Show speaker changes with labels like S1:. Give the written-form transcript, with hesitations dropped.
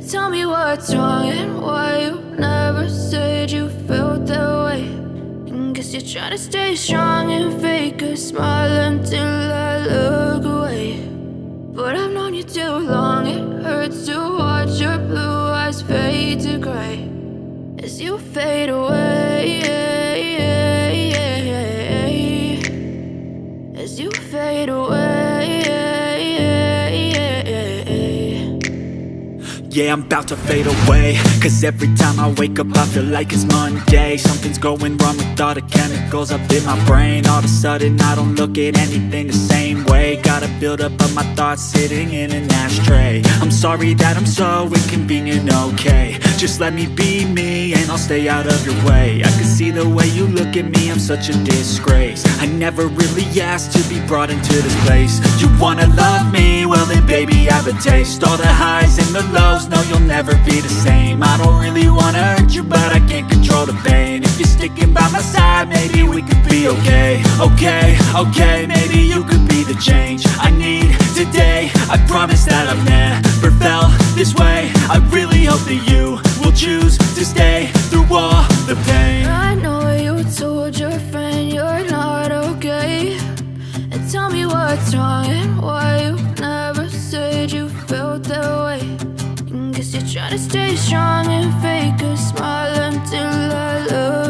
S1: Tell me what's wrong and why you never said you felt that way. And guess you're trying to stay strong and fake a smile until I look away. But I've known you too long, it hurts to watch your blue eyes fade to gray as you fade away, as you fade away.
S2: Yeah, I'm about to fade away, cause every time I wake up I feel like it's Monday. Something's going wrong with all the chemicals up in my brain. All of a sudden I don't look at anything the same way. Gotta build up of my thoughts sitting in an ashtray. I'm sorry that I'm so inconvenient, okay. Just let me be me and I'll stay out of your way. I can see the way you look at me, I'm such a disgrace. I never really asked to be brought into this place. You wanna love me? Well then baby I have a taste. All the highs and the lows, no you'll never be the same. I don't really wanna hurt you but I can't control the pain. If you're sticking by my side maybe we could be okay. Okay, maybe you could be the change I need today. I promise that I've never felt this way. I really hope that you will choose to stay through all the pain.
S1: I know you told your friend you're not okay. And tell me what's wrong and why you never said you felt that way. And guess you're trying to stay strong and fake a smile until I look